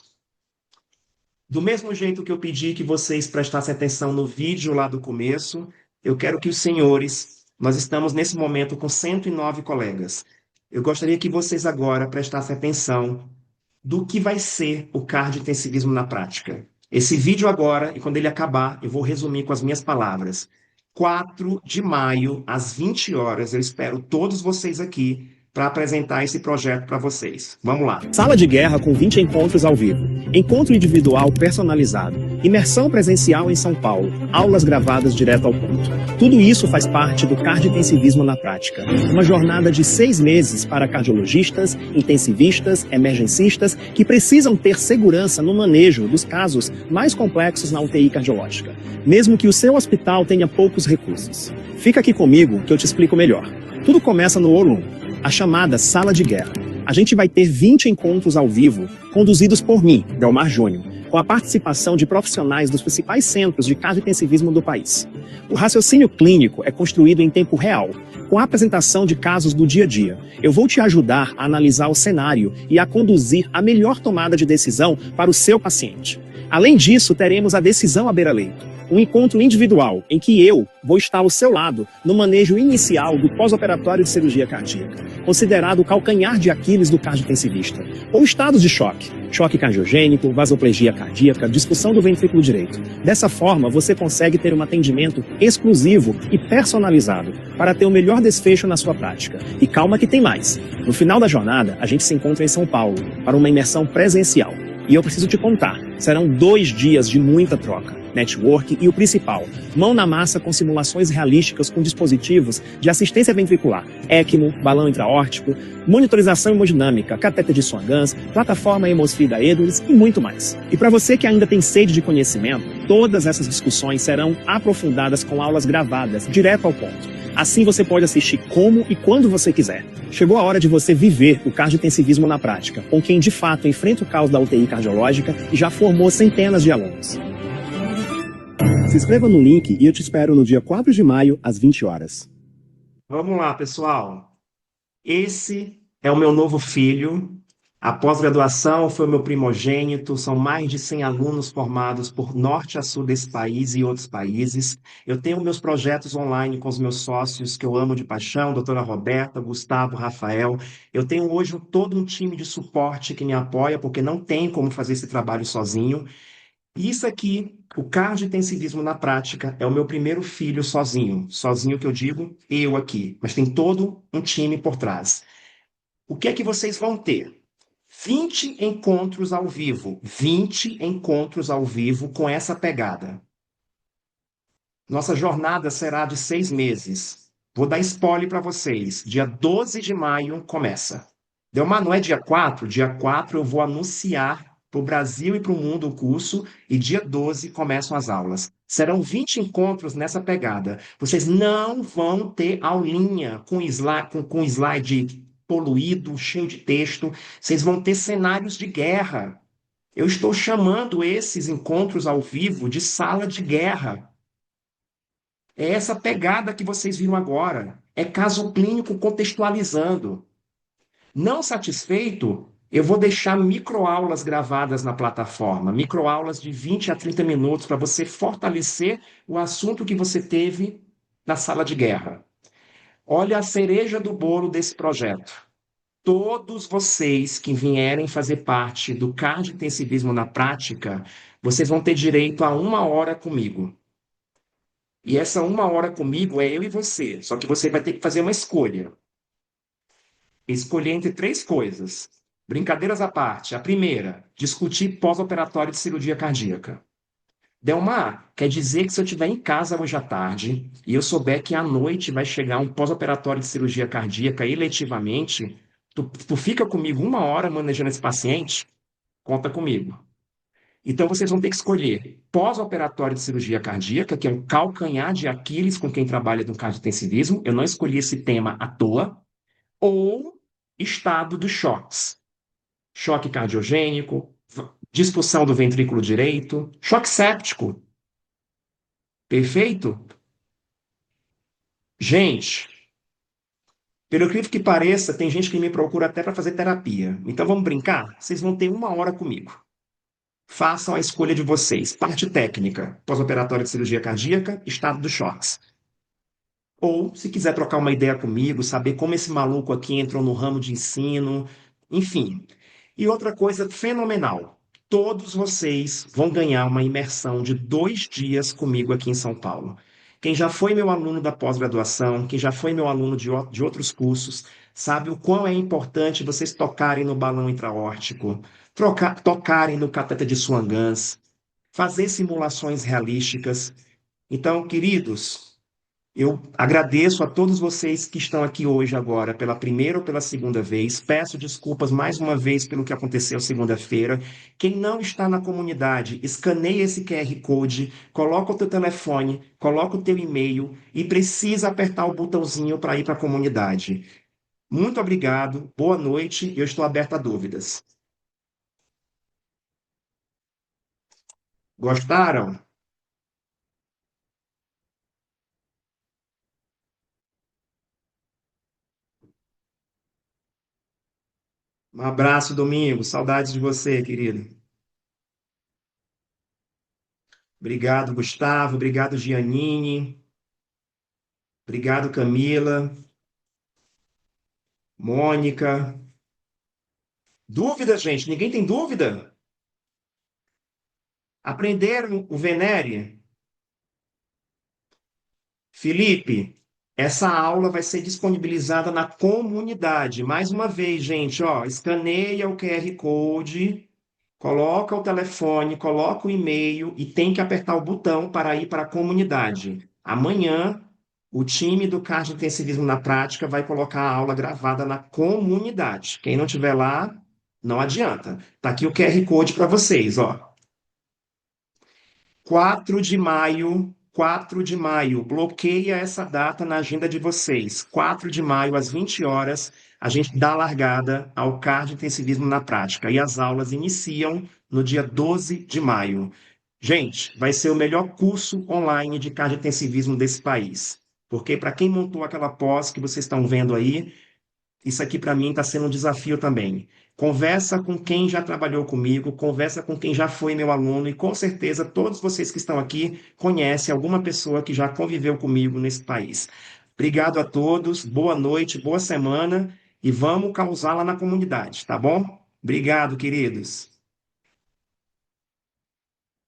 do mesmo jeito que eu pedi que vocês prestassem atenção no vídeo lá do começo, eu quero que os senhores, nós estamos nesse momento com 109 colegas. Eu gostaria que vocês agora prestassem atenção do que vai ser o cardiointensivismo na prática. Esse vídeo agora, e quando ele acabar, eu vou resumir com as minhas palavras. 4 de maio, às 20 horas, eu espero todos vocês aqui para apresentar esse projeto para vocês. Vamos lá. Sala de guerra com 20 encontros ao vivo. Encontro individual personalizado. Imersão presencial em São Paulo. Aulas gravadas direto ao ponto. Tudo isso faz parte do cardiointensivismo na prática. Uma jornada de 6 meses para cardiologistas, intensivistas, emergencistas que precisam ter segurança no manejo dos casos mais complexos na UTI cardiológica, mesmo que o seu hospital tenha poucos recursos. Fica aqui comigo que eu te explico melhor. Tudo começa no Olum, a chamada Sala de Guerra. A gente vai ter 20 encontros ao vivo, conduzidos por mim, Delmar Júnior, com a participação de profissionais dos principais centros de cardiointensivismo do país. O raciocínio clínico é construído em tempo real, com a apresentação de casos do dia a dia. Eu vou te ajudar a analisar o cenário e a conduzir a melhor tomada de decisão para o seu paciente. Além disso, teremos a decisão à beira-leito. Um encontro individual, em que eu vou estar ao seu lado no manejo inicial do pós-operatório de cirurgia cardíaca, considerado o calcanhar de Aquiles do cardiointensivista, ou estados de choque, choque cardiogênico, vasoplegia cardíaca, disfunção do ventrículo direito. Dessa forma, você consegue ter um atendimento exclusivo e personalizado para ter o melhor desfecho na sua prática. E calma que tem mais. No final da jornada, a gente se encontra em São Paulo para uma imersão presencial. E eu preciso te contar, serão 2 dias de muita troca. network e o principal, mão na massa com simulações realísticas com dispositivos de assistência ventricular, ECMO, balão intraórtico, monitorização hemodinâmica, catéter de Swan-Ganz, plataforma Hemosfera da Edwards e muito mais. E para você que ainda tem sede de conhecimento, todas essas discussões serão aprofundadas com aulas gravadas, direto ao ponto. Assim você pode assistir como e quando você quiser. Chegou a hora de você viver o cardiointensivismo na prática, com quem de fato enfrenta o caos da UTI cardiológica e já formou centenas de alunos. Se inscreva no link e eu te espero no dia 4 de maio, às 20 horas. Vamos lá, pessoal. Esse é o meu novo filho. A pós-graduação foi o meu primogênito. São mais de 100 alunos formados por norte a sul desse país e outros países. Eu tenho meus projetos online com os meus sócios, que eu amo de paixão, doutora Roberta, Gustavo, Rafael. Eu tenho hoje todo um time de suporte que me apoia, porque não tem como fazer esse trabalho sozinho. E isso aqui, o cardiointensivismo na prática, é o meu primeiro filho sozinho. Sozinho que eu digo, eu aqui. Mas tem todo um time por trás. O que é que vocês vão ter? 20 encontros ao vivo. 20 encontros ao vivo com essa pegada. Nossa jornada será de 6 meses. Vou dar spoiler para vocês. Dia 12 de maio começa. Delmar, não é dia 4? Dia 4 eu vou anunciar para o Brasil e para o mundo o curso e dia 12 começam as aulas. Serão 20 encontros nessa pegada. Vocês não vão ter aulinha com slide poluído, cheio de texto. Vocês vão ter cenários de guerra. Eu estou chamando esses encontros ao vivo de sala de guerra. É essa pegada que vocês viram agora. É caso clínico contextualizando. Não satisfeito, eu vou deixar microaulas gravadas na plataforma, microaulas de 20 a 30 minutos para você fortalecer o assunto que você teve na sala de guerra. Olha a cereja do bolo desse projeto. Todos vocês que vierem fazer parte do cardiointensivismo na prática, vocês vão ter direito a 1 hora comigo. E essa 1 hora comigo é eu e você, só que você vai ter que fazer uma escolha. Escolher entre 3 coisas. Brincadeiras à parte. A primeira, discutir pós-operatório de cirurgia cardíaca. Delmar, quer dizer que se eu estiver em casa hoje à tarde e eu souber que à noite vai chegar um pós-operatório de cirurgia cardíaca eletivamente, tu fica comigo 1 hora manejando esse paciente? Conta comigo. Então vocês vão ter que escolher pós-operatório de cirurgia cardíaca, que é um calcanhar de Aquiles com quem trabalha no cardiointensivismo. Eu não escolhi esse tema à toa. Ou estado dos choques. Choque cardiogênico, disfunção do ventrículo direito, choque séptico. Perfeito? Gente, pelo incrível que pareça, tem gente que me procura até para fazer terapia. Então vamos brincar? Vocês vão ter 1 hora comigo. Façam a escolha de vocês. Parte técnica, pós-operatório de cirurgia cardíaca, estado dos choques. Ou, se quiser trocar uma ideia comigo, saber como esse maluco aqui entrou no ramo de ensino, enfim. E outra coisa fenomenal: todos vocês vão ganhar uma imersão de 2 dias comigo aqui em São Paulo. Quem já foi meu aluno da pós-graduação, quem já foi meu aluno de outros cursos, sabe o quão é importante vocês tocarem no balão intraórtico, tocarem no cateter de Swan-Ganz, fazer simulações realísticas. Então, queridos, eu agradeço a todos vocês que estão aqui hoje agora, pela primeira ou pela segunda vez. Peço desculpas mais uma vez pelo que aconteceu segunda-feira. Quem não está na comunidade, escaneie esse QR Code, coloca o teu telefone, coloca o teu e-mail e precisa apertar o botãozinho para ir para a comunidade. Muito obrigado, boa noite, eu estou aberto a dúvidas. Gostaram? Um abraço, Domingo. Saudades de você, querido. Obrigado, Gustavo. Obrigado, Giannini. Obrigado, Camila, Mônica. Dúvida, gente? Ninguém tem dúvida? Aprenderam o Venere? Felipe, essa aula vai ser disponibilizada na comunidade. Mais uma vez, gente, ó, escaneia o QR Code coloca o telefone, coloca o e-mail e tem que apertar o botão para ir para a comunidade. Amanhã, o time do Cardio Intensivismo na Prática vai colocar a aula gravada na comunidade. Quem não estiver lá, não adianta. Tá aqui o QR Code para vocês, ó. 4 de maio, bloqueia essa data na agenda de vocês. 4 de maio, às 20 horas, a gente dá largada ao cardio intensivismo na prática. E as aulas iniciam no dia 12 de maio. Gente, vai ser o melhor curso online de cardio intensivismo desse país. Porque para quem montou aquela pós que vocês estão vendo aí, isso aqui para mim está sendo um desafio também. Conversa com quem já trabalhou comigo, conversa com quem já foi meu aluno, e com certeza todos vocês que estão aqui conhecem alguma pessoa que já conviveu comigo nesse país. Obrigado a todos, boa noite, boa semana e vamos causar lá na comunidade, tá bom? Obrigado, queridos.